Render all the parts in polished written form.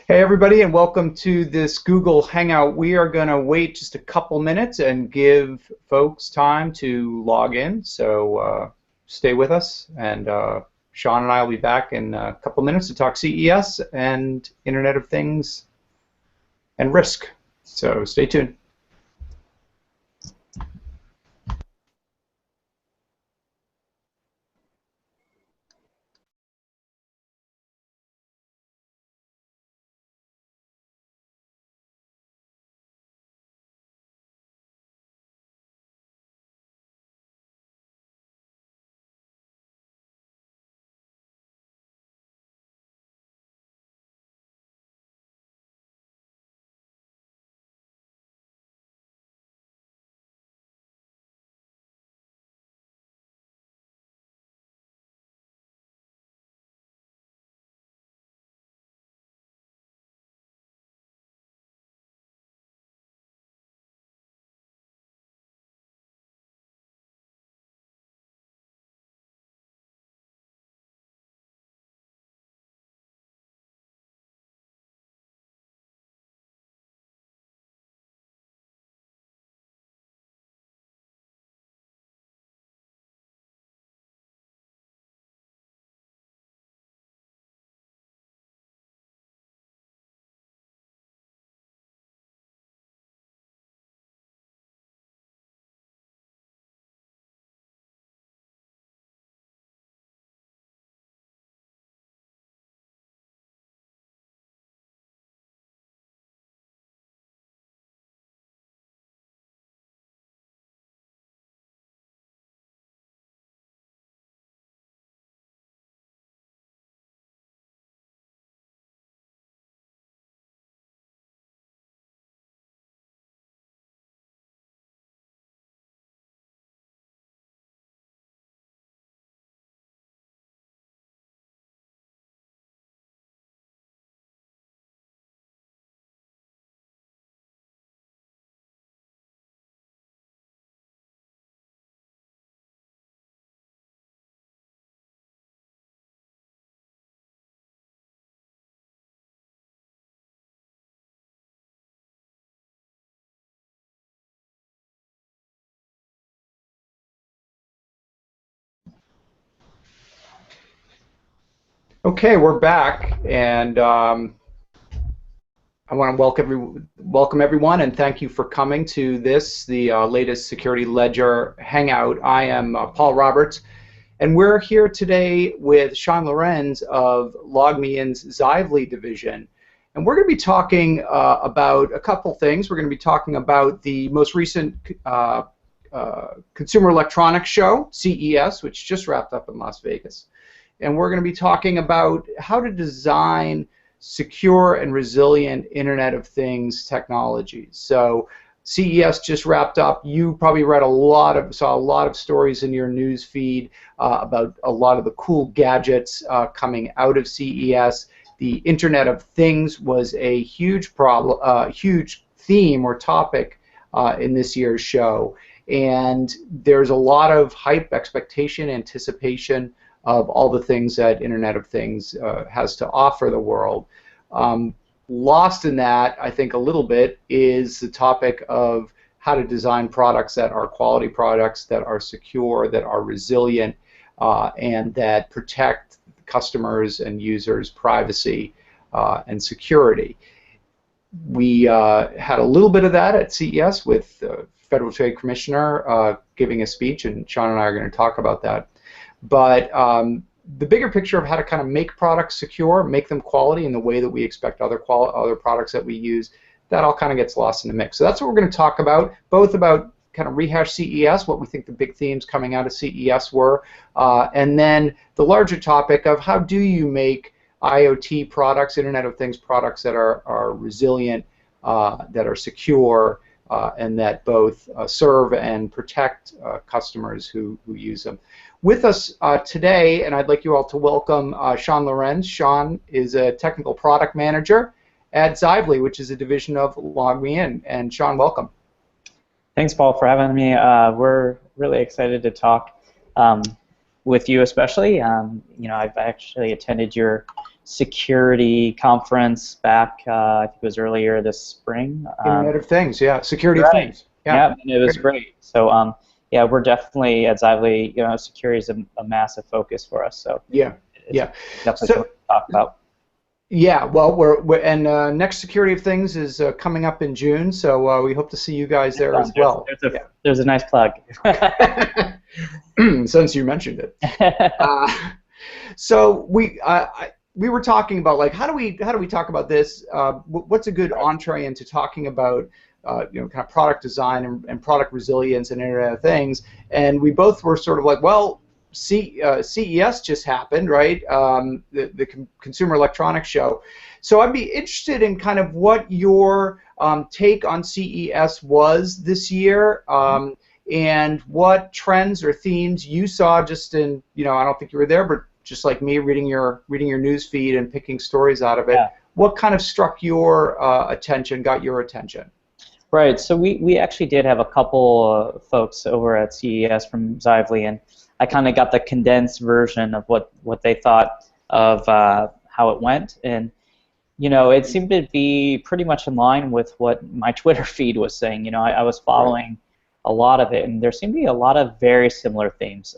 Hey everybody, and welcome to this Google Hangout. We are going to wait just a couple minutes and give folks time to log in, so stay with us, and Sean and I will be back in a couple minutes to talk CES and Internet of Things and Risk. So stay tuned. Okay, we're back, and I want to welcome everyone, and thank you for coming to this, the latest Security Ledger Hangout. I am Paul Roberts, and we're here today with Sean Lorenz of LogMeIn's Xively division. And we're going to be talking about a couple things. We're going to be talking about the most recent Consumer Electronics Show, CES, which just wrapped up in Las Vegas. And we're going to be talking about how to design secure and resilient Internet of Things technologies. So CES just wrapped up. You probably saw a lot of stories in your news feed about a lot of the cool gadgets coming out of CES. The Internet of Things was a huge huge theme or topic in this year's show, and there's a lot of hype, expectation, anticipation of all the things that Internet of Things has to offer the world. Lost in that, I think, a little bit is the topic of how to design products that are quality products, that are secure, that are resilient, and that protect customers' and users' privacy and security. We had a little bit of that at CES with the Federal Trade Commissioner giving a speech, and Sean and I are going to talk about that. But the bigger picture of how to kind of make products secure, make them quality in the way that we expect other products that we use, that all kind of gets lost in the mix. So that's what we're going to talk about, both about kind of rehash CES, what we think the big themes coming out of CES were, and then the larger topic of how do you make IoT products, Internet of Things products that are resilient, that are secure, and that both serve and protect customers who use them. With us today, and I'd like you all to welcome Sean Lorenz. Sean is a technical product manager at Xively, which is a division of LogMeIn. And Sean, welcome. Thanks, Paul, for having me. We're really excited to talk with you, especially. You know, I've actually attended your security conference back, I think it was earlier this spring. Internet of Things, yeah, security of Right. things. Yeah, And it was great. So yeah, we're definitely at Xively, security is a massive focus for us. So yeah, it's yeah. definitely So, something to talk about. yeah, well, we're and next security of things is coming up in June, so we hope to see you guys there as well. There's a nice plug. Since you mentioned it. So we were talking about, like, how do we talk about this? What's a good entree into talking about kind of product design and product resilience and Internet of Things? And we both were sort of like, well, CES just happened, right? The Consumer Electronics Show. So I'd be interested in kind of what your take on CES was this year. And what trends or themes you saw just in, I don't think you were there, but just like me, reading your news feed and picking stories out of it. Yeah. What kind of struck your attention, got your attention? Right. So we actually did have a couple folks over at CES from Xively, and I kind of got the condensed version of what they thought of how it went, and it seemed to be pretty much in line with what my Twitter feed was saying. I was following a lot of it, and there seemed to be a lot of very similar themes.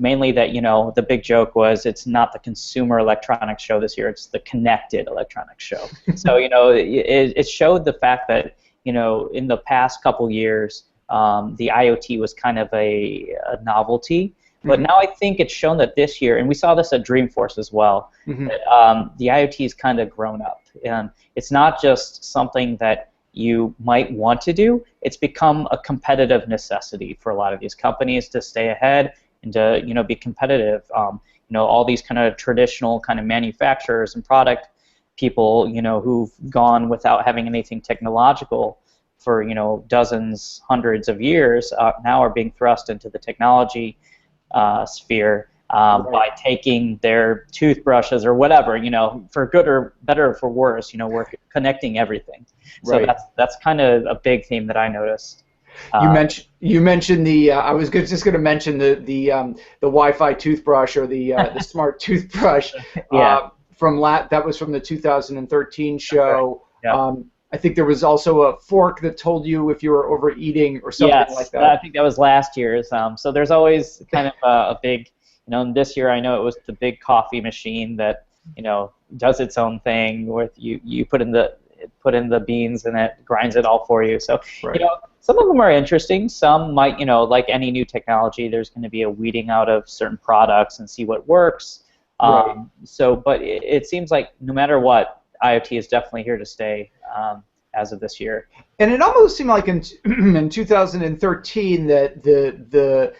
Mainly that, the big joke was it's not the Consumer Electronics Show this year, it's the Connected Electronics Show. So, it showed the fact that, in the past couple years, the IoT was kind of a novelty. But now I think it's shown that this year, and we saw this at Dreamforce as well, that, the IoT has kind of grown up. And it's not just something that you might want to do, it's become a competitive necessity for a lot of these companies to stay ahead and to be competitive. All these kind of traditional kind of manufacturers and product people, who've gone without having anything technological for dozens, hundreds of years, now are being thrust into the technology sphere by taking their toothbrushes or whatever, for good or better or for worse, we're connecting everything. So that's kind of a big theme that I noticed. You mentioned the I was just going to mention the Wi-Fi toothbrush or the smart toothbrush. That was from the 2013 show. I think there was also a fork that told you if you were overeating or something like that. I think that was last year's. So there's always kind of a big, and this year I know it was the big coffee machine that does its own thing with you put in the beans and it grinds it all for you. So some of them are interesting. Some might, like any new technology, there's going to be a weeding out of certain products and see what works. But it seems like no matter what, IoT is definitely here to stay as of this year. And it almost seemed like in 2013 that the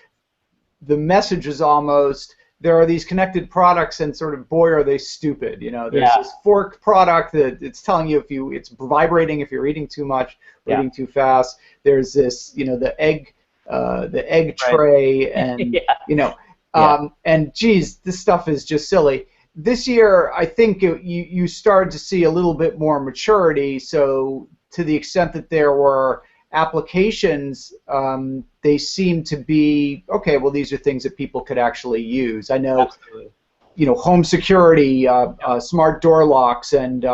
message is almost, there are these connected products and sort of, boy, are they stupid. There's this fork product that it's telling you it's vibrating if you're eating too much, or eating too fast. There's this, the egg tray, and and geez, this stuff is just silly. This year, I think you started to see a little bit more maturity. So to the extent that there were applications, they seem to be, okay, well, these are things that people could actually use. I know, home security, smart door locks, and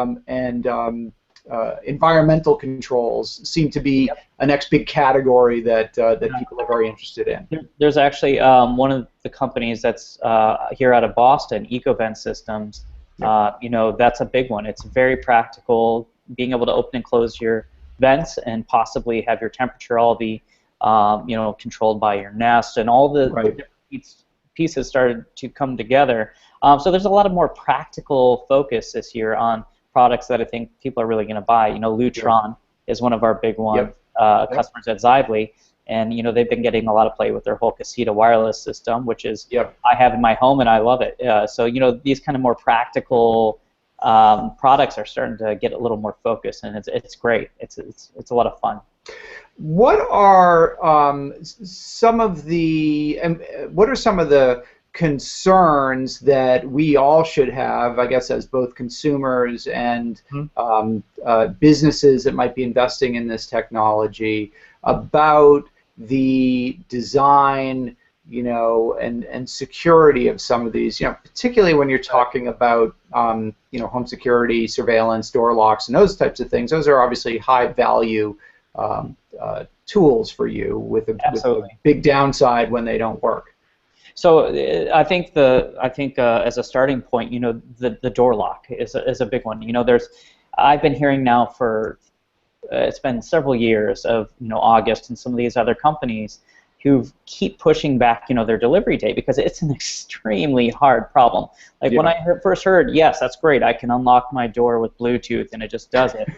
environmental controls seem to be a next big category that people are very interested in. There's actually one of the companies that's here out of Boston, EcoVent Systems. That's a big one. It's very practical, being able to open and close your vents and possibly have your temperature all be controlled by your Nest, and all the different pieces started to come together. So there's a lot of more practical focus this year on products that I think people are really going to buy. Lutron is one of our big one customers at Xively, and they've been getting a lot of play with their whole Casita wireless system, which is I have in my home and I love it. So these kind of more practical products are starting to get a little more focus, and it's great. It's a lot of fun. What are some of the concerns that we all should have, I guess, as both consumers and businesses that might be investing in this technology, about the design, and security of some of these, particularly when you're talking about, home security, surveillance, door locks, and those types of things. Those are obviously high value tools for you with a big downside when they don't work. So I think as a starting point, the door lock is a big one. I've been hearing now for it's been several years of August and some of these other companies who keep pushing back their delivery date because it's an extremely hard problem. Like when I first heard, yes, that's great, I can unlock my door with Bluetooth and it just does it.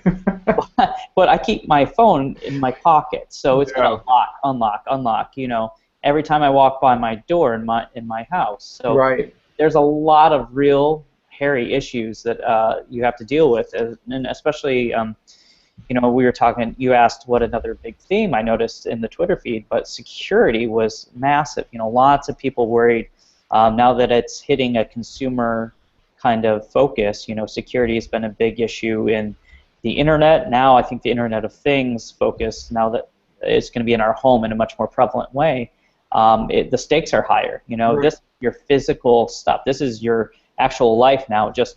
But I keep my phone in my pocket, so it's gonna unlock. Every time I walk by my door in my house. So there's a lot of real hairy issues that you have to deal with, and especially. We were talking, you asked what another big theme I noticed in the Twitter feed, but security was massive. Lots of people worried now that it's hitting a consumer kind of focus. Security has been a big issue in the internet. Now I think the Internet of Things focus, now that it's going to be in our home in a much more prevalent way, the stakes are higher. This is your physical stuff. This is your actual life now, just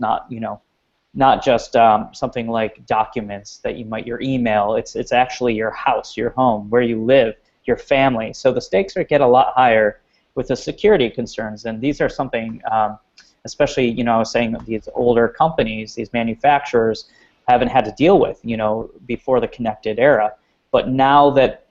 not just something like documents that your email. It's actually your house, your home, where you live, your family. So the stakes get a lot higher with the security concerns, and these are something, especially I was saying that these older companies, these manufacturers, haven't had to deal with before the connected era. But now that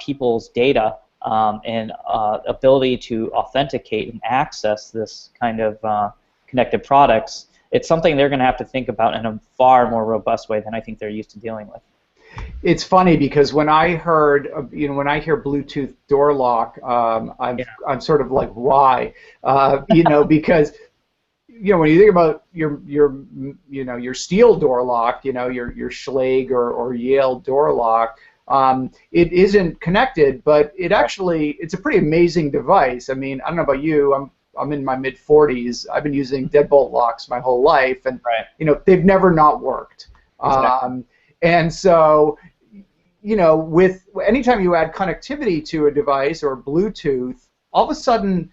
people's data and ability to authenticate and access this kind of connected products, it's something they're going to have to think about in a far more robust way than I think they're used to dealing with. It's funny because when I heard, when I hear Bluetooth door lock, I'm sort of like, why? Because when you think about your steel door lock, your Schlage or Yale door lock, it isn't connected, but it's a pretty amazing device. I mean, I don't know about you, I'm in my mid-40s. I've been using deadbolt locks my whole life, and they've never not worked. Exactly. And so, with anytime you add connectivity to a device or Bluetooth, all of a sudden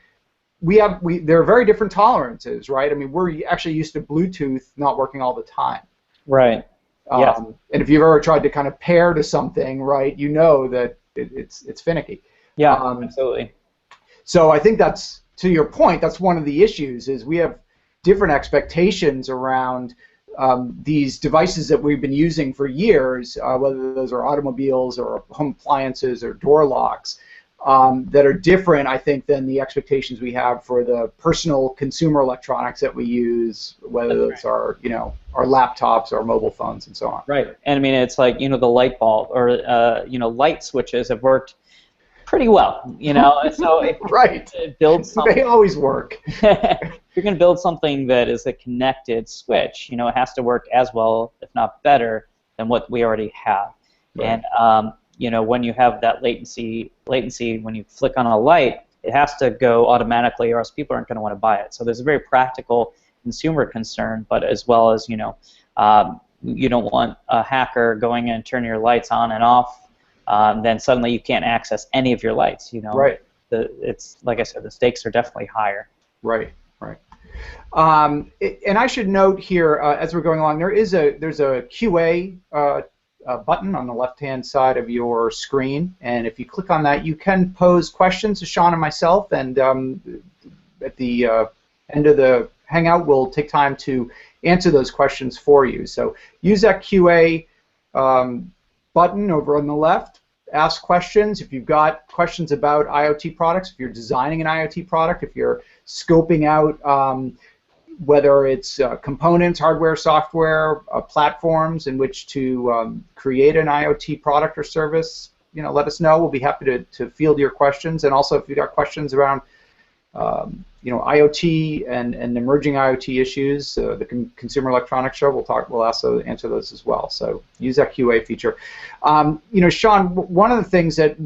there are very different tolerances, right? I mean, we're actually used to Bluetooth not working all the time. Right. Yes. And if you've ever tried to kind of pair to something, right, that it's finicky. Yeah, absolutely. So I think that's, to your point, that's one of the issues, is we have different expectations around these devices that we've been using for years, whether those are automobiles or home appliances or door locks, that are different, I think, than the expectations we have for the personal consumer electronics that we use, whether those are, our laptops or mobile phones and so on. Right. And I mean, it's like, the light bulb or, light switches have worked pretty well, so if you build something, they always work. If you're going to build something that is a connected switch, it has to work as well, if not better, than what we already have. Right. And when you have that latency when you flick on a light, it has to go automatically, or else people aren't going to want to buy it. So there's a very practical consumer concern, but as well as you don't want a hacker going in and turning your lights on and off. Then suddenly you can't access any of your lights. Right. It's like I said, the stakes are definitely higher. Right. And I should note here, as we're going along, there's a QA button on the left-hand side of your screen, and if you click on that, you can pose questions to Sean and myself, and at the end of the Hangout, we'll take time to answer those questions for you. So use that QA button over on the left, ask questions. If you've got questions about IoT products, if you're designing an IoT product, if you're scoping out whether it's components, hardware, software, platforms in which to create an IoT product or service, let us know. We'll be happy to field your questions. And also, if you've got questions around IoT and emerging IoT issues, the Consumer Electronics Show, we'll also answer those as well. So use that QA feature. Sean, one of the things that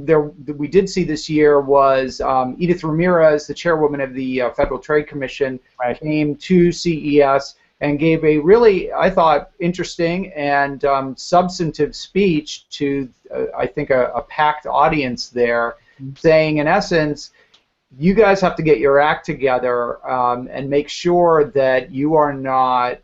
we did see this year was Edith Ramirez, the chairwoman of the Federal Trade Commission, came to CES and gave a really, I thought, interesting and substantive speech to, I think, a packed audience there, saying, in essence, you guys have to get your act together and make sure that you are not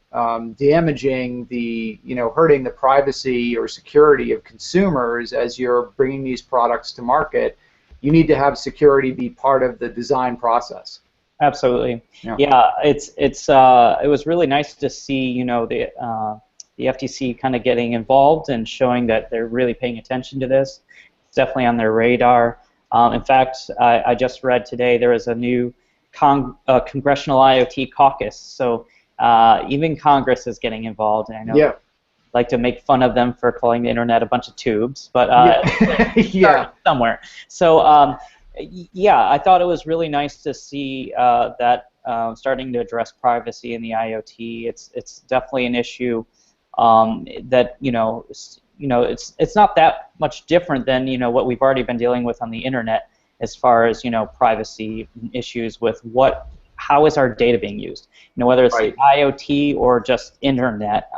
damaging the, hurting the privacy or security of consumers as you're bringing these products to market. You need to have security be part of the design process. Absolutely. Yeah. Yeah, it was really nice to see, the FTC kind of getting involved and showing that they're really paying attention to this. It's definitely on their radar. In fact, I just read today there is a new congressional IoT caucus, so even Congress is getting involved. And I know like to make fun of them for calling the internet a bunch of tubes, but yeah. somewhere. So yeah, I thought it was really nice to see that starting to address privacy in the IoT. It's definitely an issue that it's not that much different than what we've already been dealing with on the internet as far as privacy issues with how is our data being used, whether it's the IoT or just internet.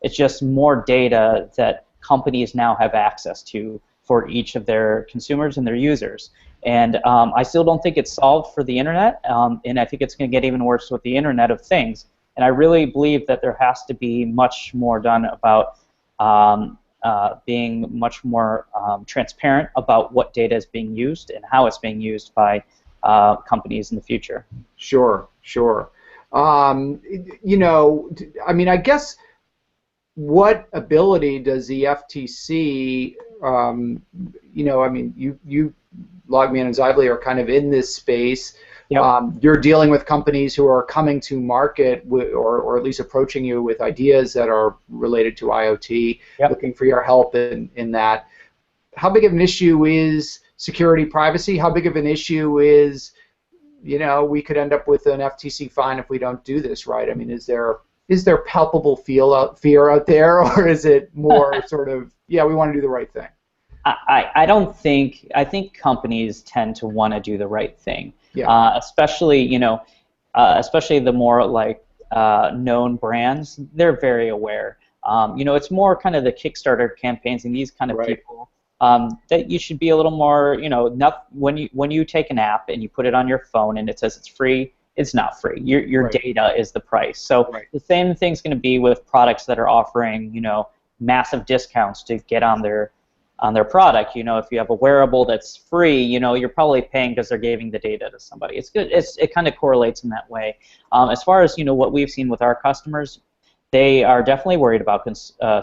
It's just more data that companies now have access to for each of their consumers and their users. And I still don't think it's solved for the internet, and I think it's going to get even worse with the Internet of Things. And I really believe that there has to be much more done about being much more transparent about what data is being used and how it's being used by companies in the future. Sure. I mean, I guess what ability does the FTC, I mean, you LogMeIn and Xively are kind of in this space. Yep. You're dealing with companies who are coming to market or at least approaching you with ideas that are related to IoT, looking for your help in that. How big of an issue is security privacy? How big of an issue is, we could end up with an FTC fine if we don't do this right? I mean, is there palpable fear out there, or is it more sort of, we want to do the right thing? I think companies tend to want to do the right thing. Especially especially the more like known brands, they're very aware. It's more kind of the Kickstarter campaigns and these kind of people that you should be a little more, when you take an app and you put it on your phone and it says it's free, it's not free. Your data is the price. So the same thing's going to be with products that are offering, massive discounts to get on their product. If you have a wearable that's free, you're probably paying because they're giving the data to somebody. It's good. It kind of correlates in that way. As far as what we've seen with our customers, they are definitely worried about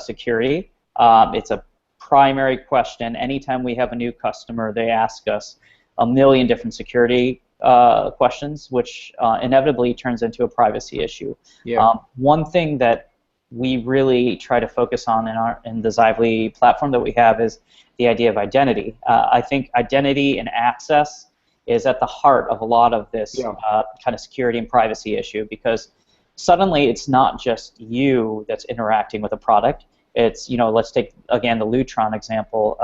security. It's a primary question. Anytime we have a new customer, they ask us a million different security questions, which inevitably turns into a privacy issue. One thing that we really try to focus on in the Xively platform that we have is the idea of identity. I think identity and access is at the heart of a lot of this kind of security and privacy issue, because suddenly it's not just you that's interacting with a product. It's, let's take again the Lutron example.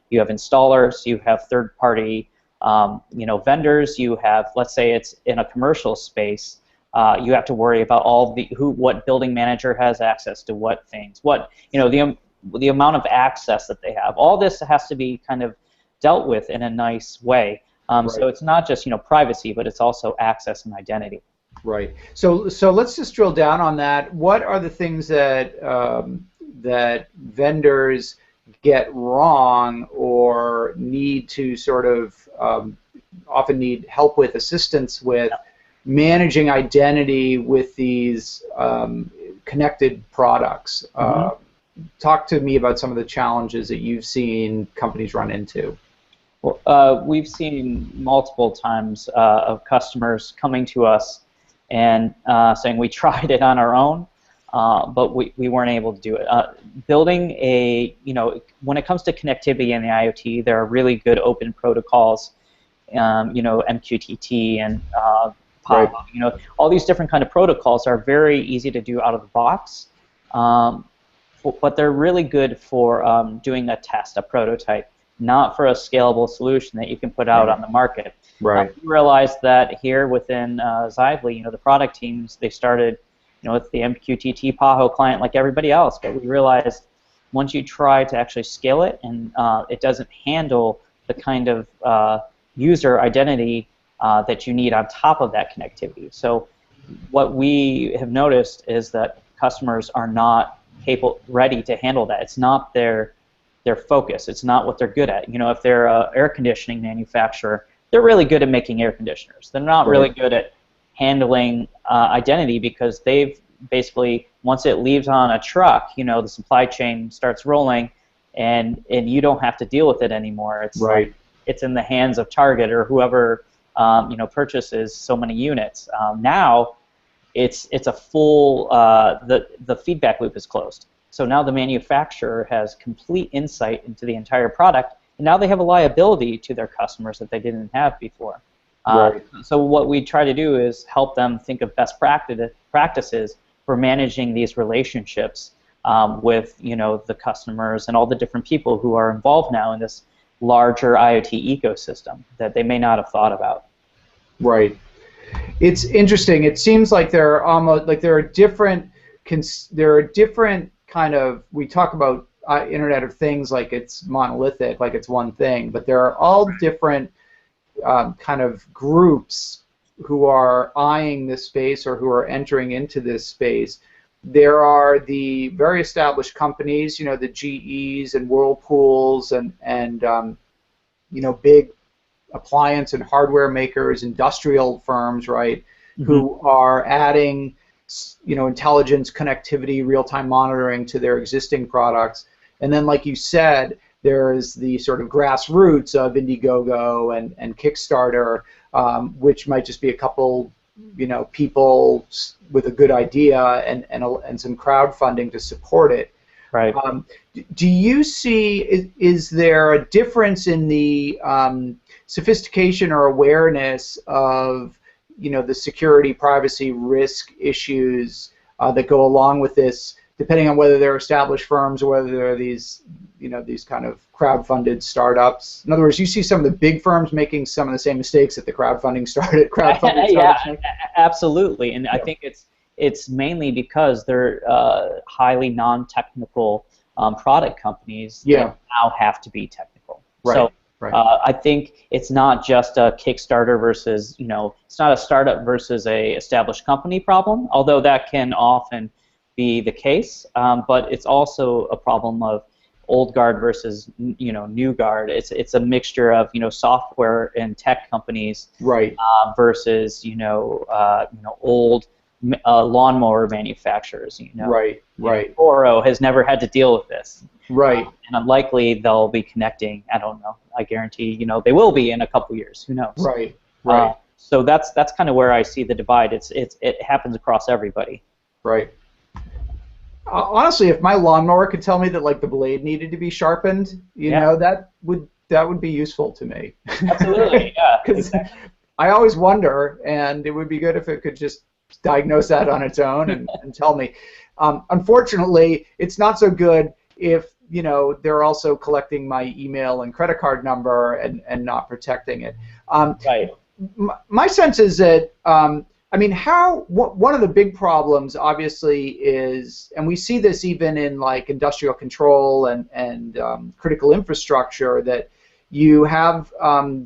You have installers, you have third-party vendors, you have, let's say it's in a commercial space. You have to worry about what building manager has access to what things, the amount of access that they have. All this has to be kind of dealt with in a nice way. So it's not just privacy, but it's also access and identity. Right. So let's just drill down on that. What are the things that that vendors get wrong or need to sort of often need help with, assistance with? Managing identity with these connected products. Talk to me about some of the challenges that you've seen companies run into. Well, we've seen multiple times of customers coming to us and saying we tried it on our own, but we weren't able to do it. Building when it comes to connectivity in the IoT, there are really good open protocols, MQTT and all these different kind of protocols are very easy to do out of the box, but they're really good for doing a test, a prototype, not for a scalable solution that you can put out on the market. We realized that here within Xively, the product teams, they started with the MQTT PAHO client like everybody else, but we realized once you try to actually scale it and it doesn't handle the kind of user identity that you need on top of that connectivity. So what we have noticed is that customers are not ready to handle that. It's not their focus. It's not what they're good at. You know, if they're an air conditioning manufacturer, they're really good at making air conditioners. They're not really good at handling identity, because they've basically, once it leaves on a truck, you know, the supply chain starts rolling, and you don't have to deal with it anymore. It's like, it's in the hands of Target or whoever you know, purchases so many units. Now it's a full the feedback loop is closed. So now the manufacturer has complete insight into the entire product, and now they have a liability to their customers that they didn't have before. So what we try to do is help them think of best practices for managing these relationships with, you know, the customers and all the different people who are involved now in this larger IoT ecosystem that they may not have thought about. Right. It's interesting. It seems like there are different kind of, we talk about Internet of Things like it's monolithic, like it's one thing, but there are all different kind of groups who are eyeing this space or who are entering into this space. There are the very established companies, you know, the GEs and Whirlpools and you know, big appliance and hardware makers, industrial firms, right, who are adding, you know, intelligence, connectivity, real-time monitoring to their existing products. And then, like you said, there is the sort of grassroots of Indiegogo and Kickstarter, which might just be a couple, you know, people with a good idea and some crowdfunding to support it. Right. Do you see, is there a difference in the sophistication or awareness of, you know, the security, privacy, risk issues that go along with this, depending on whether they're established firms or whether they're these, you know, these kind of crowdfunded startups? In other words, you see some of the big firms making some of the same mistakes that the crowdfunding startups. Yeah, absolutely, and I think it's mainly because they're highly non-technical product companies that now have to be technical. So I think it's not just a Kickstarter versus, you know, it's not a startup versus a established company problem, although that can often be the case, but it's also a problem of old guard versus, you know, new guard. It's a mixture of, you know, software and tech companies versus, you know, old lawnmower manufacturers. You know, Oro has never had to deal with this. And unlikely they'll be connecting. I don't know. I guarantee, you know, they will be in a couple years. Who knows? So that's kind of where I see the divide. It happens across everybody. Honestly, if my lawnmower could tell me that, like, the blade needed to be sharpened, you know, that would be useful to me. Absolutely, yeah. Because I always wonder, and it would be good if it could just diagnose that on its own and tell me. Unfortunately, it's not so good if, you know, they're also collecting my email and credit card number and not protecting it. My sense is that, I mean, one of the big problems, obviously, is, and we see this even in, like, industrial control and critical infrastructure, that you have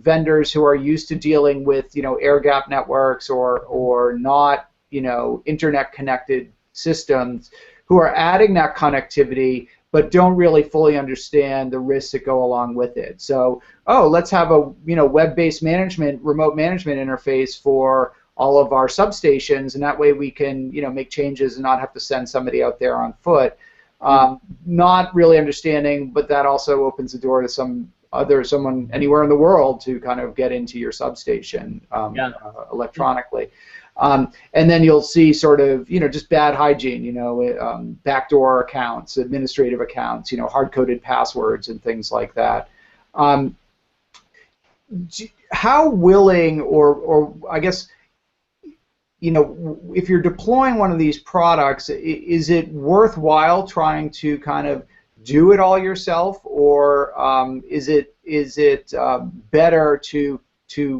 vendors who are used to dealing with, you know, air gap networks or not, you know, internet connected systems, who are adding that connectivity but don't really fully understand the risks that go along with it. So, let's have a, you know, web-based management, remote management interface for all of our substations, and that way we can, you know, make changes and not have to send somebody out there on foot. Not really understanding, but that also opens the door to someone anywhere in the world to kind of get into your substation electronically. And then you'll see sort of, you know, just bad hygiene, you know, backdoor accounts, administrative accounts, you know, hard-coded passwords and things like that. How willing, or I guess, you know, if you're deploying one of these products, is it worthwhile trying to kind of do it all yourself, or is it better to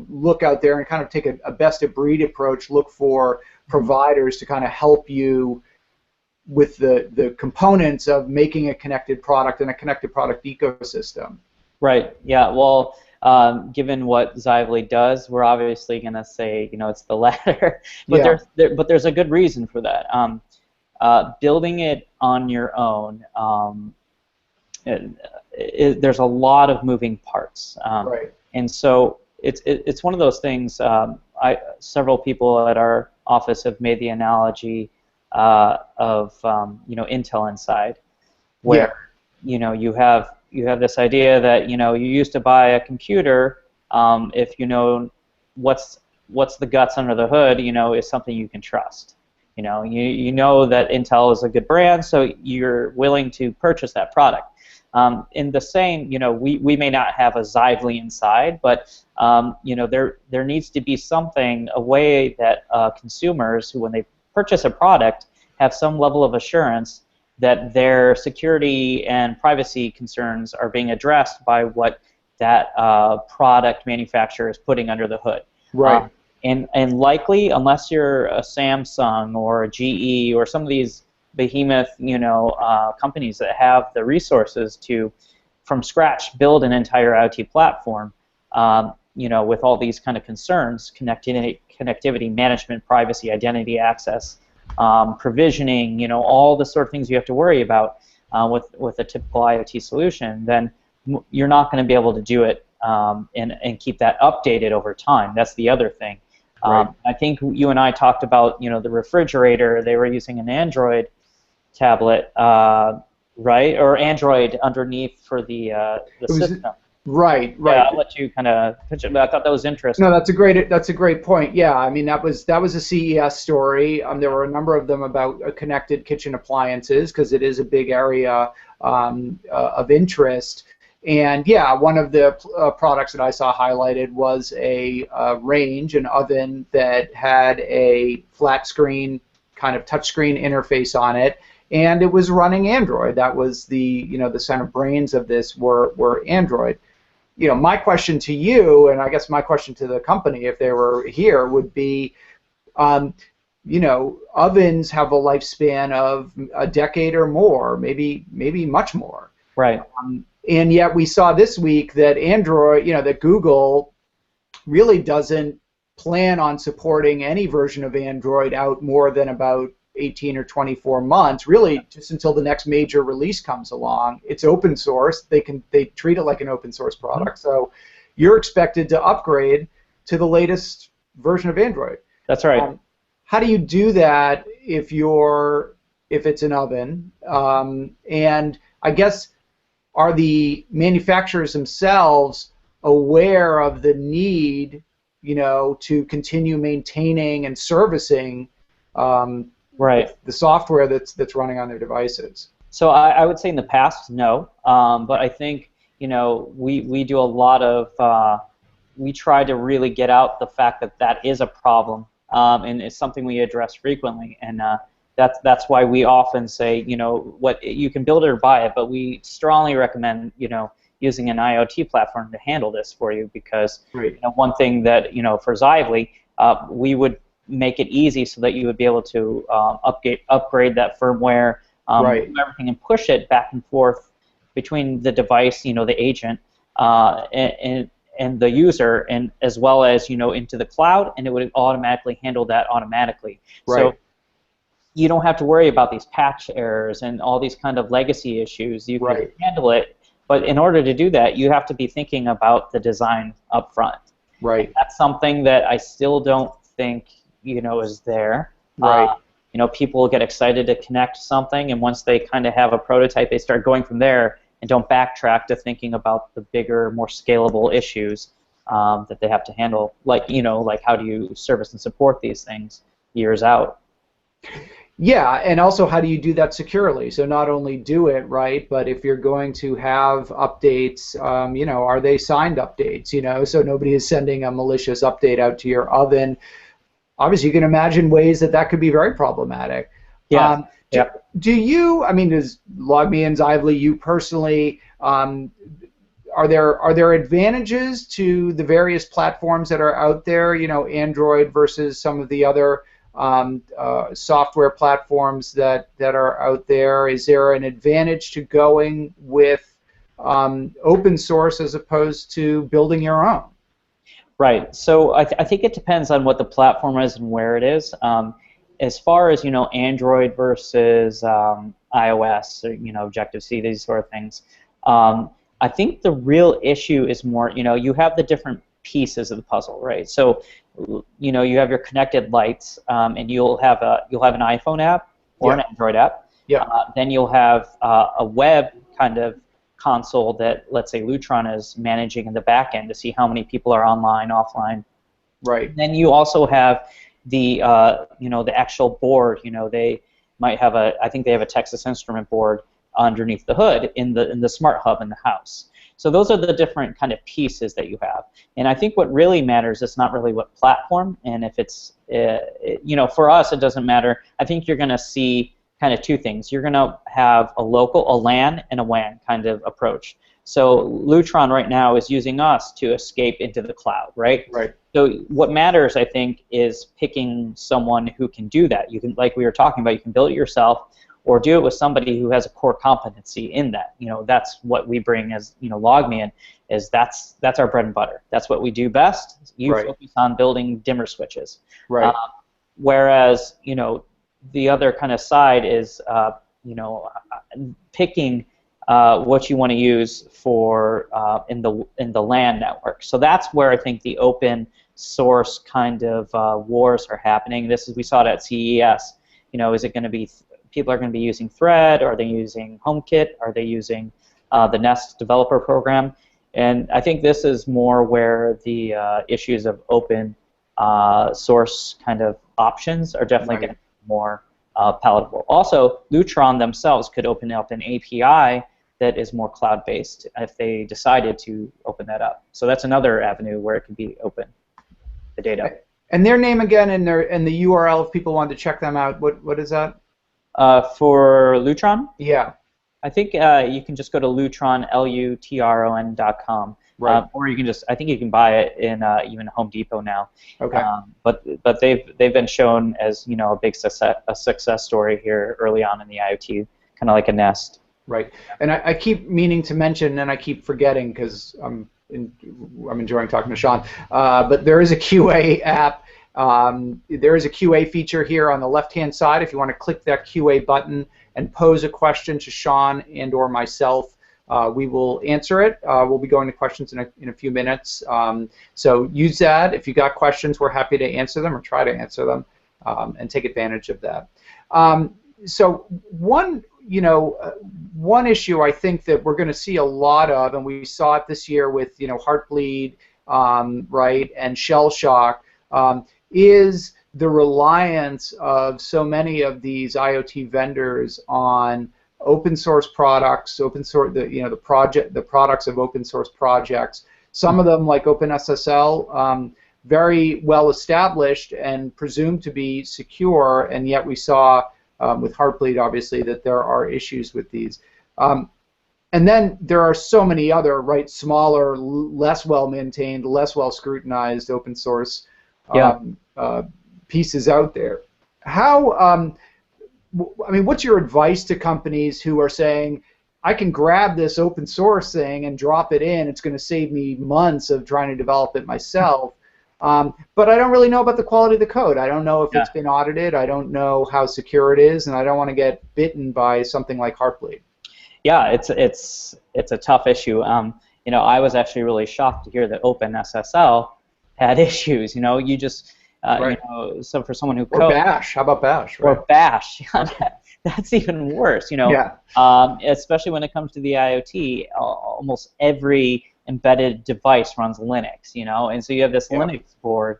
look out there and kind of take a best-of-breed approach, look for providers to kind of help you with the components of making a connected product and a connected product ecosystem? Right. Yeah. Well, given what Xively does, we're obviously going to say, it's the latter. But Yeah. there's a good reason for that. Building it on your own, there's a lot of moving parts, Right. and so it's one of those things. Several people at our office have made the analogy of Intel Inside, where you have this idea that you used to buy a computer, if you know what's the guts under the hood, is something you can trust. You know that Intel is a good brand, so you're willing to purchase that product. In the same, we may not have a Xively inside, but there needs to be something, a way that consumers who, when they purchase a product, have some level of assurance that their security and privacy concerns are being addressed by what that product manufacturer is putting under the hood. Right. And likely, unless you're a Samsung or a GE or some of these behemoth, companies that have the resources to, from scratch, build an entire IoT platform, with all these kind of concerns, connectivity, management, privacy, identity access, provisioning, all the sort of things you have to worry about with a typical IoT solution, then you're not going to be able to do it and keep that updated over time. That's the other thing. Right. I think you and I talked about, the refrigerator. They were using an Android tablet, right, or Android underneath for the system. Right. Yeah, I'll let you kind of pitch it, but I thought that was interesting. No, that's a great point. Yeah, I mean that was a CES story. There were a number of them about connected kitchen appliances because it is a big area of interest. And yeah, one of the products that I saw highlighted was a range, an oven that had a flat screen, kind of touchscreen interface on it, and it was running Android. That was the the center brains of this were Android. My question to you, and I guess my question to the company, if they were here, would be, ovens have a lifespan of a decade or more, maybe much more. Right. And yet we saw this week that Android, that Google really doesn't plan on supporting any version of Android out more than about 18 or 24 months, really just until the next major release comes along. It's open source. They treat it like an open source product. So you're expected to upgrade to the latest version of Android. That's right. How do you do that if it's an oven? And I guess, are the manufacturers themselves aware of the need, to continue maintaining and servicing right, the software that's running on their devices? So I would say in the past, no. But I think we do a lot of we try to really get out the fact that is a problem, and it's something we address frequently. And that's why we often say, what you can build it or buy it, but we strongly recommend using an IoT platform to handle this for you, because right. One thing that for Xively, we would make it easy so that you would be able to upgrade that firmware, right. everything, and push it back and forth between the device, the agent, and the user, and as well as into the cloud, and it would automatically handle that automatically. Right. So you don't have to worry about these patch errors and all these kind of legacy issues. You can right. handle it, but in order to do that, you have to be thinking about the design up front. Right. And that's something that I still don't think is there. Right. People get excited to connect something, and once they kind of have a prototype, they start going from there and don't backtrack to thinking about the bigger, more scalable issues that they have to handle, like how do you service and support these things years out. Yeah, and also how do you do that securely? So not only do it right, but if you're going to have updates, are they signed updates? So nobody is sending a malicious update out to your oven. Obviously, you can imagine ways that could be very problematic. Yeah. Do you? I mean, does LogMeIn, Xively, you personally, are there advantages to the various platforms that are out there? Android versus some of the other software platforms that are out there. Is there an advantage to going with open source as opposed to building your own? Right. So I think it depends on what the platform is and where it is. As far as Android versus iOS, or, Objective-C, these sort of things. I think the real issue is more, you have the different pieces of the puzzle, right? So, you have your connected lights, and you'll have an iPhone app or an Android app. Yeah. Then you'll have a web kind of console that, let's say, Lutron is managing in the back end to see how many people are online, offline. Right. And then you also have the the actual board. They might have I think they have a Texas Instrument board underneath the hood in the smart hub in the house. So those are the different kind of pieces that you have. And I think what really matters is not really what platform, and if it's for us it doesn't matter. I think you're going to see kind of two things. You're going to have a LAN and a WAN kind of approach. So Lutron right now is using us to escape into the cloud, right? Right. So what matters, I think, is picking someone who can do that. You can, like we were talking about, you can build it yourself, or do it with somebody who has a core competency in that. That's what we bring as LogMeIn, is that's our bread and butter. That's what we do best. You focus on building dimmer switches. Right. Whereas the other kind of side is picking what you want to use for in the LAN network. So that's where I think the open source kind of wars are happening. We saw it at CES. Is it going to be people are going to be using Thread? Are they using HomeKit? Are they using the Nest developer program? And I think this is more where the issues of open source kind of options are definitely going to be more palatable. Also, Lutron themselves could open up an API that is more cloud-based if they decided to open that up. So that's another avenue where it can be open, the data. And their name again and the URL if people wanted to check them out. What is that? For Lutron? Yeah. I think you can just go to Lutron, LUTRON.com. Right. Or you can I think you can buy it in even Home Depot now. Okay. But they've been shown as a big success story here early on in the IoT, kind of like a Nest. Right. And I keep meaning to mention, and I keep forgetting because I'm enjoying talking to Sean. But there is a QA app. There is a QA feature here on the left-hand side. If you want to click that QA button and pose a question to Sean and/or myself, we will answer it. We'll be going to questions in a few minutes. So use that. If you got questions, we're happy to answer them or try to answer them and take advantage of that. So one issue I think that we're going to see a lot of, and we saw it this year with Heartbleed, right, and Shell Shock, is the reliance of so many of these IoT vendors on open source products, the products of open source projects. Some of them, like OpenSSL, very well established and presumed to be secure, and yet we saw with Heartbleed, obviously, that there are issues with these. And then there are so many other, right, smaller, less well maintained, less well scrutinized open source pieces out there. How, what's your advice to companies who are saying, I can grab this open source thing and drop it in, it's going to save me months of trying to develop it myself, but I don't really know about the quality of the code. I don't know if it's been audited, I don't know how secure it is, and I don't want to get bitten by something like Heartbleed. Yeah, it's a tough issue. I was actually really shocked to hear that OpenSSL had issues. You just so for someone who codes, or Bash. How about Bash? Right? Or Bash. That's even worse. Especially when it comes to the IoT, almost every embedded device runs Linux. And so you have this Linux board,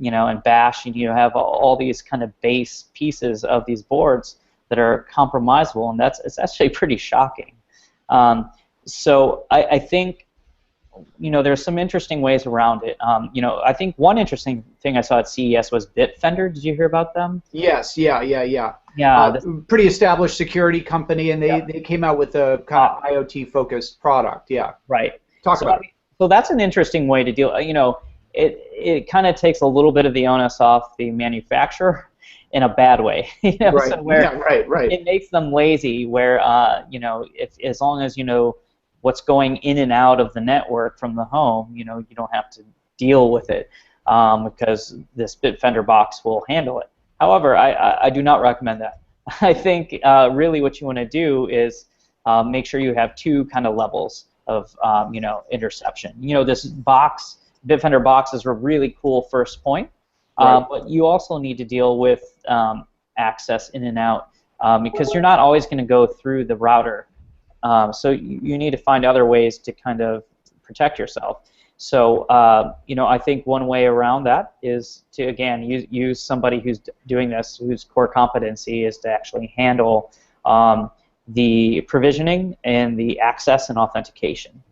and Bash, and you have all these kind of base pieces of these boards that are compromisable, and it's actually pretty shocking. So I think there's some interesting ways around it. I think one interesting thing I saw at CES was Bitfender. Did you hear about them? Yes, yeah. Pretty established security company, and they came out with a kind of IoT-focused product. Yeah. Right. Talk about it. So that's an interesting way to deal. It kind of takes a little bit of the onus off the manufacturer in a bad way. Right. So where it makes them lazy. Where if as long as what's going in and out of the network from the home, you don't have to deal with it because this Bitdefender box will handle it. However, I do not recommend that. I think really what you want to do is make sure you have two kind of levels of interception. This box, Bitdefender box, is a really cool first point, Right. but you also need to deal with access in and out because you're not always going to go through the router. So you need to find other ways to kind of protect yourself. So I think one way around that is to, again, use somebody who's doing this, whose core competency is to actually handle the provisioning and the access and authentication.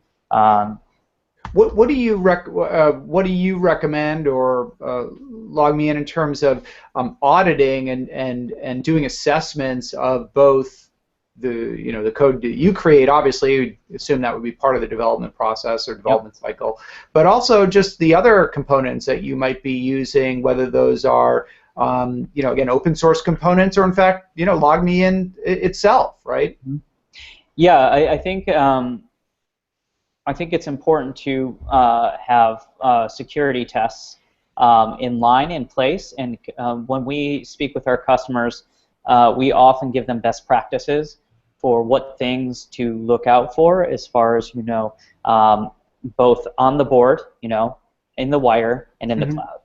What do you recommend, or LogMeIn, in terms of auditing and doing assessments of both the code that you create? Obviously, you assume that would be part of the development process or development cycle, but also just the other components that you might be using, whether those are again, open source components, or in fact, LogMeIn itself, right? Yeah, I think it's important to have security tests in place, and when we speak with our customers, we often give them best practices for what things to look out for, as far as both on the board, in the wire, and in the cloud.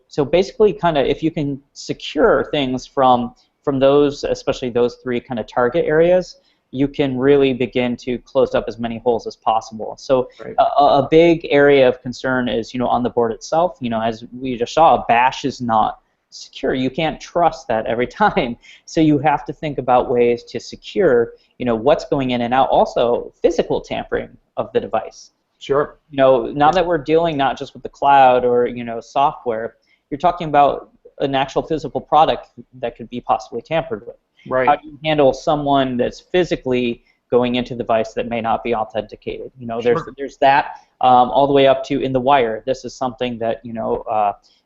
So basically, kind of, if you can secure things from those, especially those three kind of target areas, you can really begin to close up as many holes as possible. So Right. a big area of concern is on the board itself. As we just saw, bash is not secure. You can't trust that every time. So you have to think about ways to secure what's going in and out. Also, physical tampering of the device. Sure. Now that we're dealing not just with the cloud or software, you're talking about an actual physical product that could be possibly tampered with. Right. How do you handle someone that's physically going into the device that may not be authenticated? There's that all the way up to in the wire. This is something that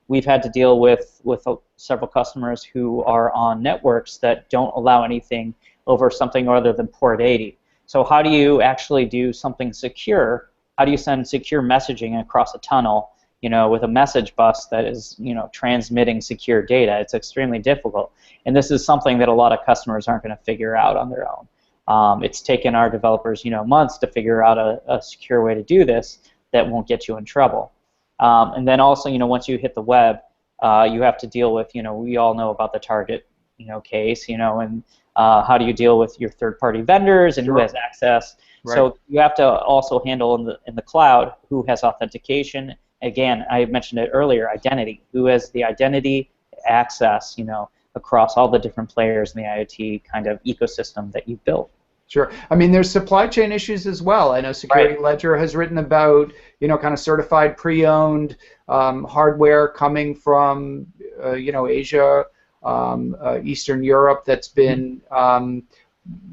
we've had to deal with several customers who are on networks that don't allow anything over something other than port 80. So how do you actually do something secure? How do you send secure messaging across a tunnel, with a message bus that is, transmitting secure data? It's extremely difficult, and this is something that a lot of customers aren't going to figure out on their own. It's taken our developers, months to figure out a secure way to do this that won't get you in trouble. And then also, once you hit the web, you have to deal with, we all know about the target, case, and how do you deal with your third-party vendors and Sure. who has access. Right. So you have to also handle in the cloud who has authentication. Again, I mentioned it earlier, identity. Who has the identity access, across all the different players in the IoT kind of ecosystem that you've built. Sure. I mean, there's supply chain issues as well. I know Security Right. Ledger has written about, kind of certified pre-owned hardware coming from, Asia, Eastern Europe that's been,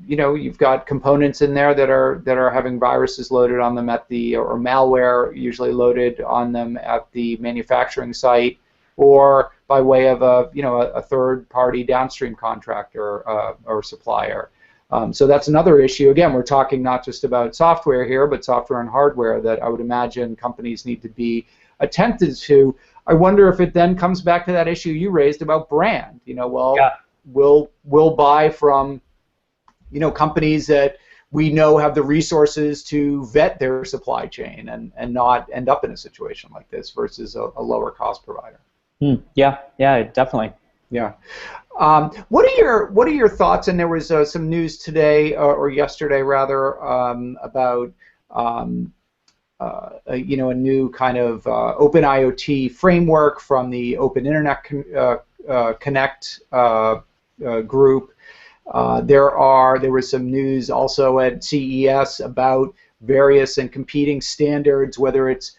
you've got components in there that are having viruses loaded on them or malware usually loaded on them at the manufacturing site, or by way of a third-party downstream contractor or supplier. So that's another issue. Again, we're talking not just about software here, but software and hardware that I would imagine companies need to be attentive to. I wonder if it then comes back to that issue you raised about brand. We'll buy from companies that we know have the resources to vet their supply chain and not end up in a situation like this versus a lower cost provider. Yeah, definitely. Yeah. What are your thoughts? And there was some news today or yesterday rather about a new kind of open IoT framework from the Open Internet Connect group. There was some news also at CES about various and competing standards, whether it's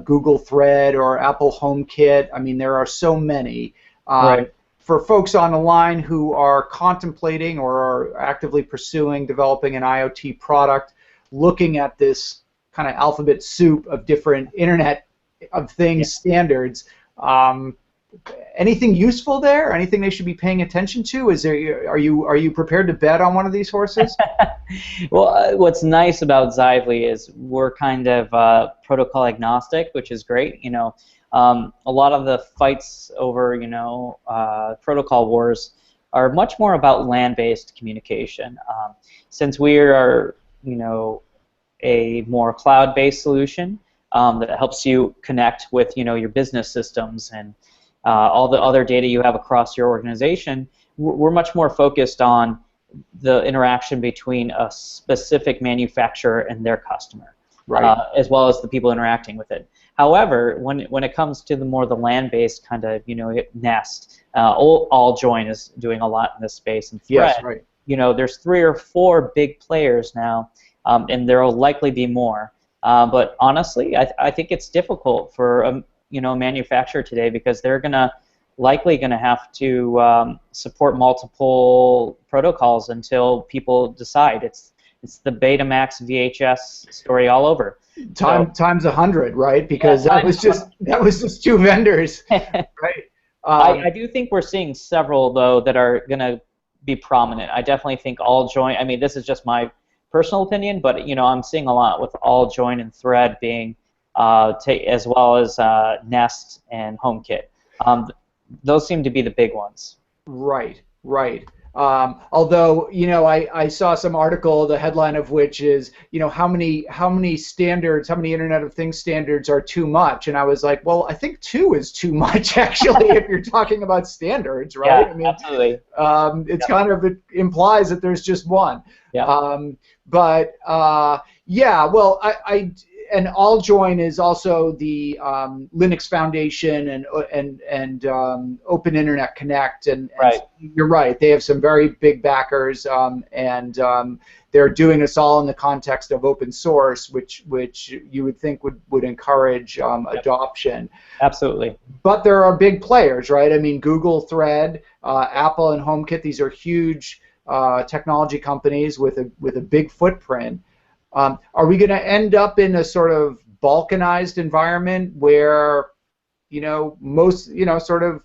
Google Thread or Apple HomeKit. I mean, there are so many. Right. For folks on the line who are contemplating or are actively pursuing developing an IoT product, looking at this kind of alphabet soup of different Internet of Things standards, anything useful there? Anything they should be paying attention to? Are you prepared to bet on one of these horses? Well, what's nice about Xively is we're kind of protocol agnostic, which is great. A lot of the fights over protocol wars are much more about land-based communication. Since we are a more cloud-based solution that helps you connect with your business systems and all the other data you have across your organization, we're much more focused on the interaction between a specific manufacturer and their customer, right. As well as the people interacting with it. However, when it comes to the land-based kind of Nest, AllJoin is doing a lot in this space, and Thread. Yes, right. There's 3 or 4 big players now, and there will likely be more. But honestly, I think it's difficult for a manufacturer today because they're likely going to have to support multiple protocols until people decide. It's the Betamax VHS story all over. Times 100, right? Because that was just 2 vendors, right? I do think we're seeing several though that are going to be prominent. I definitely think AllJoin. I mean, this is just my personal opinion, but I'm seeing a lot with AllJoin and Thread being, as well as Nest and HomeKit. Those seem to be the big ones. Right, right. Although I saw some article, the headline of which is how many standards, how many Internet of Things standards are too much, and I was like, well, I think 2 is too much actually if you're talking about standards, right? Yeah, I mean, absolutely. It implies that there's just one. Yeah. Yeah, well, and AllJoin is also the Linux Foundation and Open Internet Connect, and right. You're right. They have some very big backers, and they're doing this all in the context of open source, which you would think would encourage adoption. Absolutely. But there are big players, right? I mean, Google, Thread, Apple, and HomeKit. These are huge technology companies with a big footprint. Are we going to end up in a sort of balkanized environment where, sort of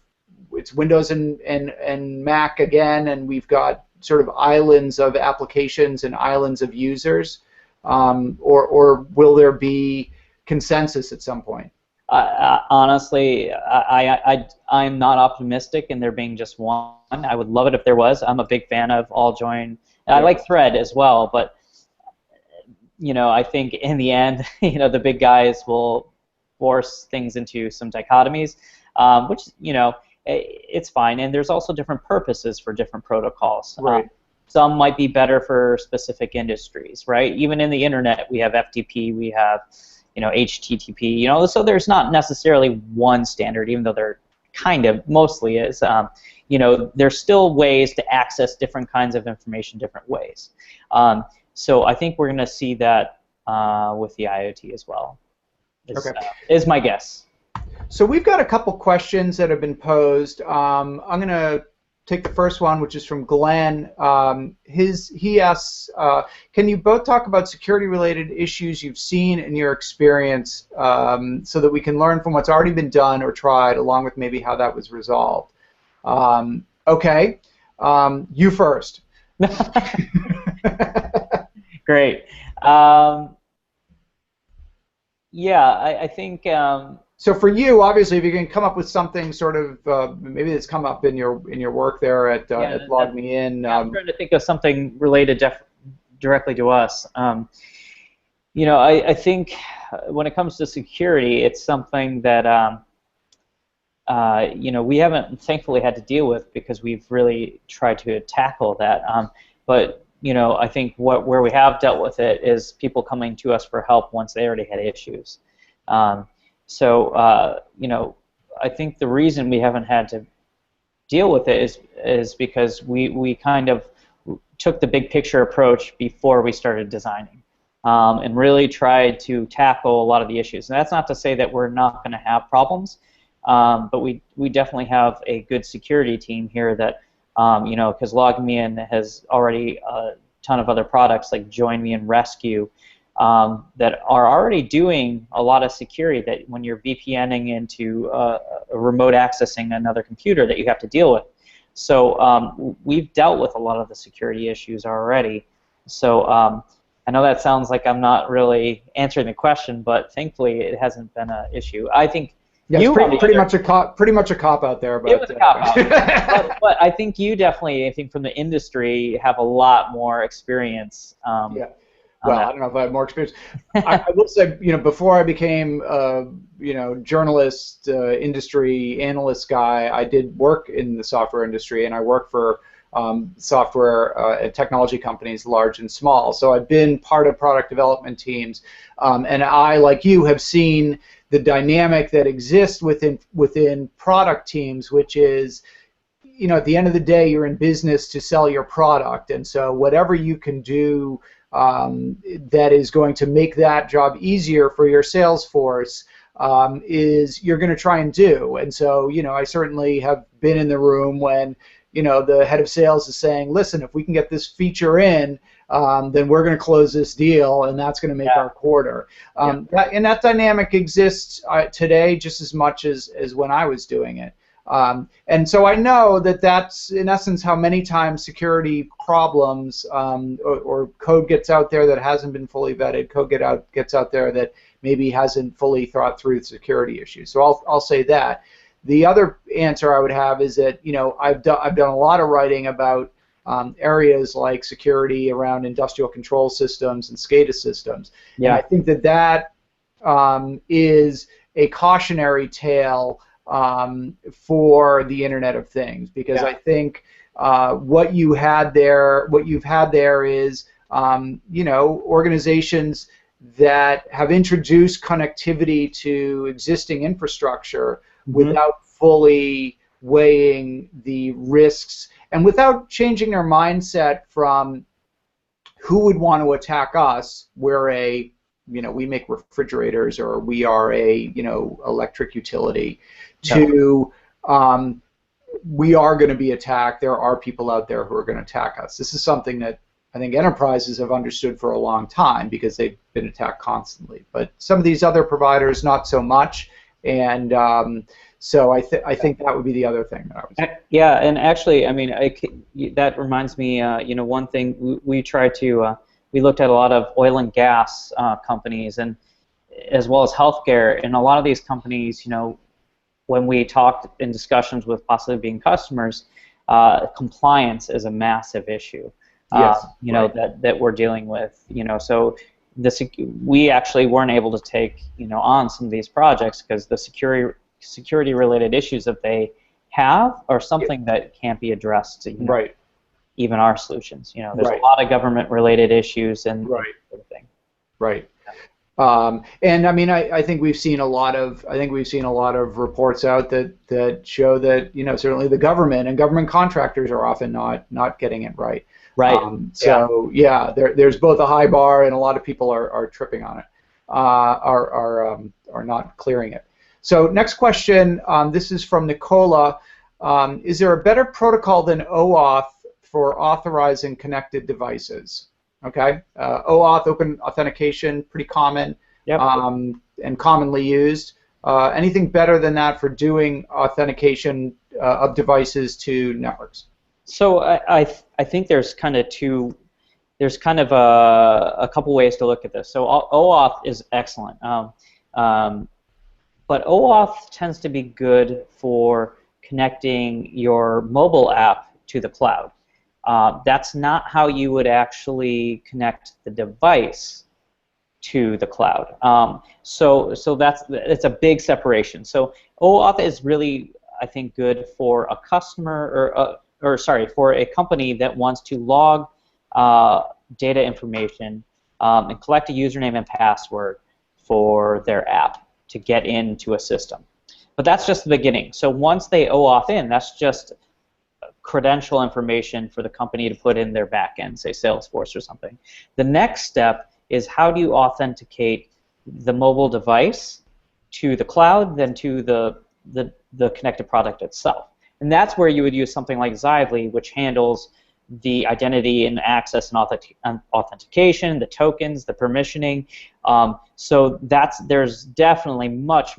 it's Windows and Mac again, and we've got sort of islands of applications and islands of users, or will there be consensus at some point? Honestly, I'm not optimistic in there being just one. I would love it if there was. I'm a big fan of AllJoin. I like Thread as well, but I think in the end, the big guys will force things into some dichotomies, which, it's fine. And there's also different purposes for different protocols. Right. Some might be better for specific industries, right? Even in the internet, we have FTP, we have, HTTP, so there's not necessarily one standard, even though there kind of mostly is. There's still ways to access different kinds of information different ways. So I think we're going to see that with the IoT as well, is my guess. So we've got a couple questions that have been posed. I'm going to take the first one, which is from Glenn. He asks, can you both talk about security-related issues you've seen in your experience so that we can learn from what's already been done or tried, along with maybe how that was resolved? Okay. You first. Great. I think. So for you, obviously, if you can come up with something sort of maybe that's come up in your work there at LogMeIn. I'm trying to think of something related directly to us. I think when it comes to security, it's something that we haven't thankfully had to deal with because we've really tried to tackle that. But I think where we have dealt with it is people coming to us for help once they already had issues. I think the reason we haven't had to deal with it is because we kind of took the big picture approach before we started designing, and really tried to tackle a lot of the issues. And that's not to say that we're not going to have problems, but we definitely have a good security team here that. Because LogMeIn has already a ton of other products like Join Me and Rescue that are already doing a lot of security, that when you're VPNing into remote accessing another computer that you have to deal with. So we've dealt with a lot of the security issues already. So I know that sounds like I'm not really answering the question, but thankfully it hasn't been an issue. I think yeah, pretty much a cop out there, but it was a cop out. but I think you definitely, I think from the industry, have a lot more experience. Yeah. Well, I don't know if I have more experience. I will say, before I became, journalist, industry analyst guy, I did work in the software industry, and I worked for software and technology companies, large and small. So I've been part of product development teams, and I, like you, have seen the dynamic that exists within product teams, which is, at the end of the day, you're in business to sell your product, and so whatever you can do that is going to make that job easier for your sales force is you're going to try and do. And so, I certainly have been in the room when, the head of sales is saying, listen, if we can get this feature in, then we're going to close this deal, and that's going to make our quarter. That dynamic exists today just as much as when I was doing it. And so I know that that's, in essence, how many times security problems or code gets out there that hasn't been fully vetted, code gets out there that maybe hasn't fully thought through security issues. So I'll say that. The other answer I would have is that, I've done a lot of writing about areas like security around industrial control systems and SCADA systems. Yeah. And I think that is a cautionary tale for the Internet of Things, because I think what you've had there is organizations that have introduced connectivity to existing infrastructure without fully weighing the risks and without changing their mindset from who would want to attack us. We make refrigerators, or we are a electric utility, to we are going to be attacked. There are people out there who are going to attack us. This is something that I think enterprises have understood for a long time because they've been attacked constantly. But some of these other providers, not so much. And so I think that would be the other thing that I would say. Yeah, and actually, I mean, that reminds me. One thing we tried to we looked at a lot of oil and gas companies, and as well as healthcare, and a lot of these companies, when we talked in discussions with possibly being customers, compliance is a massive issue. Yes, that we're dealing with. So we actually weren't able to take on some of these projects because the security related issues that they have are something that can't be addressed. Even our solutions. There's a lot of government related issues and that sort of thing. Right. And I mean, I think we've seen a lot of reports out that show that certainly the government and government contractors are often not getting it right. Right. There's both a high bar, and a lot of people are tripping on it, are not clearing it. So next question. This is from Nicola. Is there a better protocol than OAuth for authorizing connected devices? Okay. OAuth, open authentication, pretty common. Yep. And commonly used. Anything better than that for doing authentication of devices to networks? So I think there's kind of a couple ways to look at this. So OAuth is excellent, but OAuth tends to be good for connecting your mobile app to the cloud. That's not how you would actually connect the device to the cloud. So it's a big separation. So OAuth is really, I think, good for a customer for a company that wants to log data information and collect a username and password for their app to get into a system. But that's just the beginning. So once they OAuth in, that's just credential information for the company to put in their backend, say Salesforce or something. The next step is how do you authenticate the mobile device to the cloud, then to the connected product itself. And that's where you would use something like Xively, which handles the identity and access and authentication, the tokens, the permissioning. So there's definitely much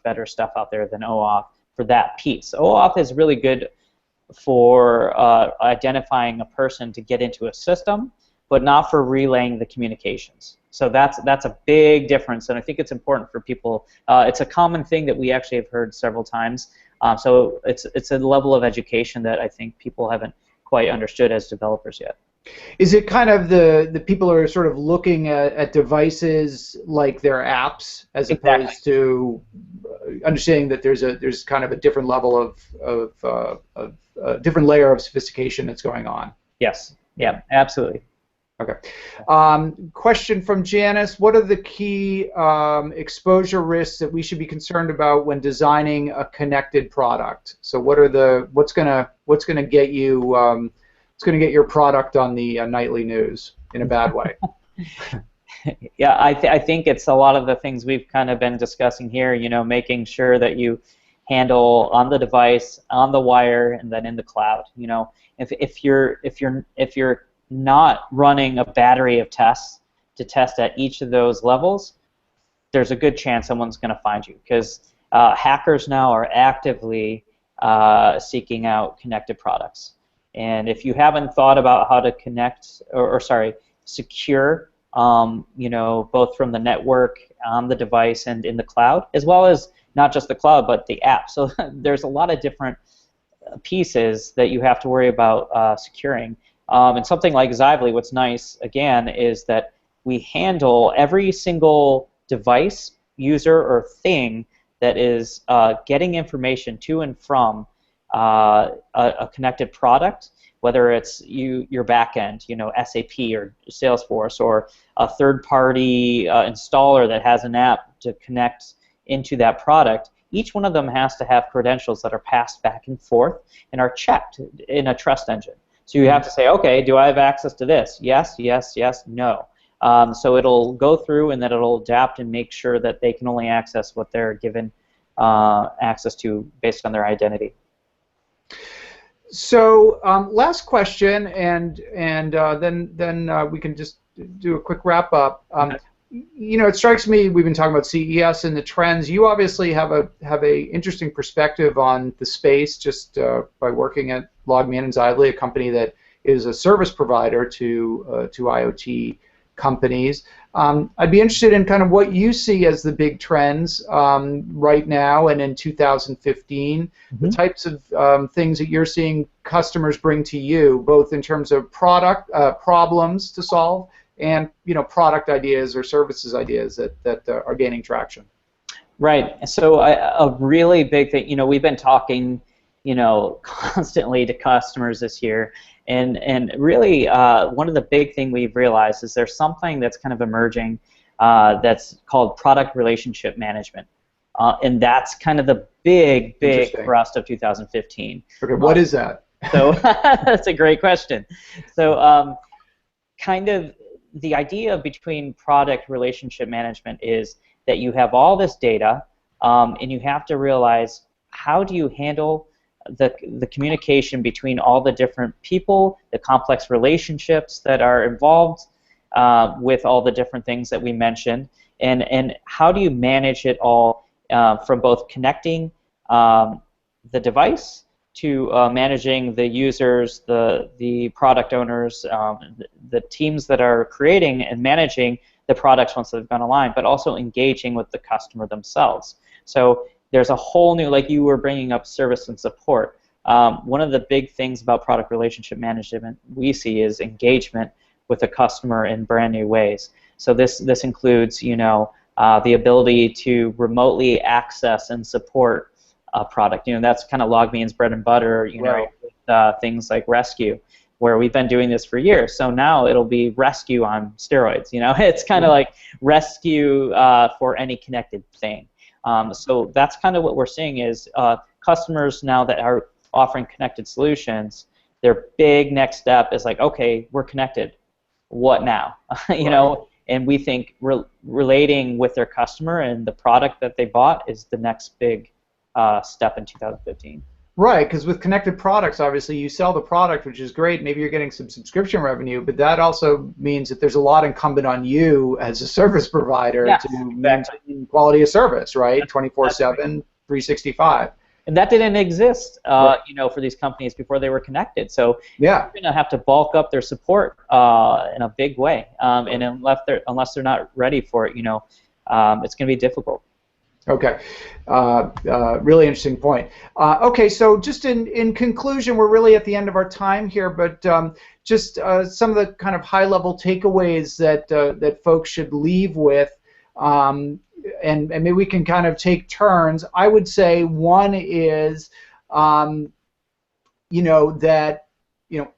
better stuff out there than OAuth for that piece. OAuth is really good for identifying a person to get into a system, but not for relaying the communications. So that's a big difference, and I think it's important for people. It's a common thing that we actually have heard several times. So it's a level of education that I think people haven't quite understood as developers yet. Is it kind of the people are sort of looking at devices like their apps as Exactly. opposed to understanding that there's kind of a different level of a different layer of sophistication that's going on? Yes. Yeah. Absolutely. Okay. Question from Janice: what are the key exposure risks that we should be concerned about when designing a connected product? So what's gonna get you it's going to get your product on the nightly news in a bad way? Yeah, I think it's a lot of the things we've kind of been discussing here. You know, making sure that you handle on the device, on the wire, and then in the cloud. You know, if you're not running a battery of tests to test at each of those levels, there's a good chance someone's going to find you, because hackers now are actively seeking out connected products. And if you haven't thought about how to connect, or secure, you know, both from the network, on the device, and in the cloud, as well as not just the cloud, but the app. So there's a lot of different pieces that you have to worry about securing. And something like Xively, what's nice, again, is that we handle every single device, user, or thing that is getting information to and from a connected product, whether it's your backend, you know, SAP or Salesforce, or a third-party installer that has an app to connect into that product. Each one of them has to have credentials that are passed back and forth and are checked in a trust engine. So you have to say, okay, do I have access to this? Yes, yes, yes, no. So it'll go through, and then it'll adapt and make sure that they can only access what they're given access to based on their identity. So last question, and then we can just do a quick wrap up. You know, it strikes me, we've been talking about CES and the trends. You obviously have a interesting perspective on the space just by working at LogMeIn and Xively, a company that is a service provider to IoT companies. I'd be interested in kind of what you see as the big trends right now and in 2015, the types of things that you're seeing customers bring to you, both in terms of product problems to solve and, you know, product ideas or services ideas that are gaining traction. Right. So a really big thing, you know, we've been talking, you know, constantly to customers this year. And really, one of the big things we've realized is there's something that's kind of emerging that's called product relationship management. And that's kind of the big thrust of 2015. Okay, what is that? So that's a great question. So kind of the idea between product relationship management is that you have all this data, and you have to realize, how do you handle the communication between all the different people, the complex relationships that are involved with all the different things that we mentioned, and how do you manage it all from both connecting the device to managing the users, the product owners, the teams that are creating and managing the products once they've gone online, but also engaging with the customer themselves. So there's a whole new, like you were bringing up, service and support. One of the big things about product relationship management we see is engagement with the customer in brand new ways. So this includes, you know, the ability to remotely access and support a product. You know, that's kind of LogMeIn's bread and butter. You know, with, things like Rescue, where we've been doing this for years. So now it'll be Rescue on steroids. You know, it's kind of like Rescue for any connected thing. So that's kind of what we're seeing is customers now that are offering connected solutions, their big next step is like, okay, we're connected. What now? You know, and we think relating with their customer and the product that they bought is the next big step in 2015. Right, because with connected products, obviously you sell the product, which is great. Maybe you're getting some subscription revenue, but that also means that there's a lot incumbent on you as a service provider Yes, to exactly. maintain quality of service, right? That's right. 24/7, 365. And that didn't exist, Right. for these companies before they were connected. So Yeah. they're going to have to bulk up their support in a big way. And unless they're not ready for it, it's going to be difficult. Okay, really interesting point. Okay, so just in conclusion, we're really at the end of our time here, but just some of the kind of high-level takeaways that folks should leave with, and maybe we can kind of take turns. I would say one is, that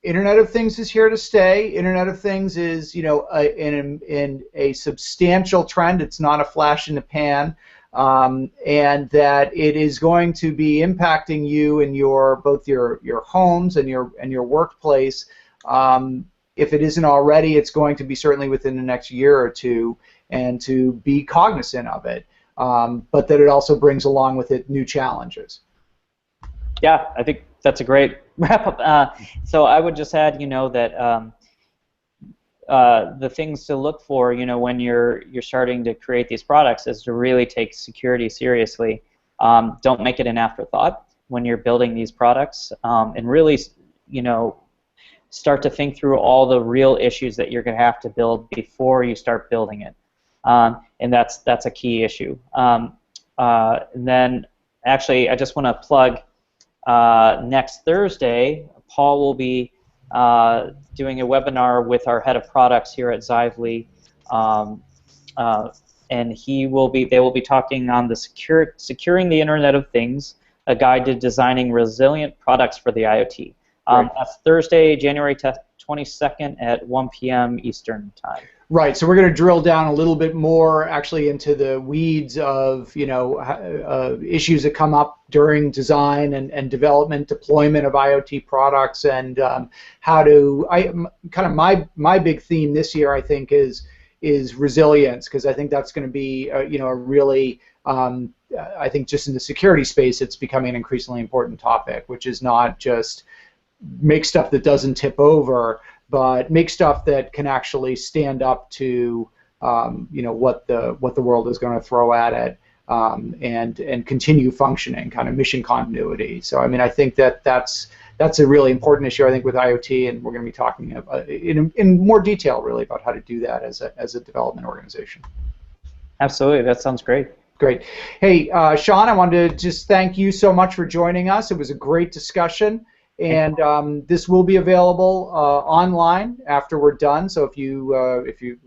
Internet of Things is here to stay. Internet of Things is in a substantial trend. It's not a flash in the pan. And that it is going to be impacting you in both your homes and your workplace. If it isn't already, it's going to be certainly within the next year or two, and to be cognizant of it. But that it also brings along with it new challenges. Yeah, I think that's a great wrap up. So I would just add, that the things to look for, when you're starting to create these products, is to really take security seriously. Don't make it an afterthought when you're building these products, and really, start to think through all the real issues that you're going to have to build before you start building it, and that's a key issue. And then, actually, I just want to plug next Thursday, Paul will be doing a webinar with our head of products here at Xively, and they will be talking on the securing the Internet of Things, a guide to designing resilient products for the IoT. Right. That's Thursday, January 22nd at 1 p.m. Eastern Time. Right, so we're going to drill down a little bit more actually into the weeds of issues that come up during design and development, deployment of IoT products, and how to. My big theme this year, I think, is resilience, because I think that's going to be a really I think just in the security space, it's becoming an increasingly important topic, which is not just make stuff that doesn't tip over, but make stuff that can actually stand up to what the world is going to throw at it, and continue functioning, kind of mission continuity. So I mean, I think that's a really important issue, I think, with IoT, and we're going to be talking about, in more detail really about how to do that as a development organization. Absolutely, that sounds great. Great. Hey, Sean, I wanted to just thank you so much for joining us. It was a great discussion. And this will be available online after we're done. So if you're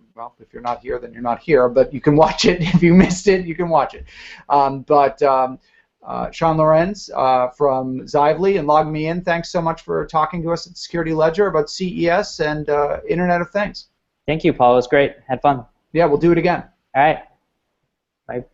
not here, then you're not here. But you can watch it. If you missed it, you can watch it. Sean Lorenz from Xively and LogMeIn, thanks so much for talking to us at Security Ledger about CES and Internet of Things. Thank you, Paul. It was great. Had fun. Yeah, we'll do it again. All right. Bye.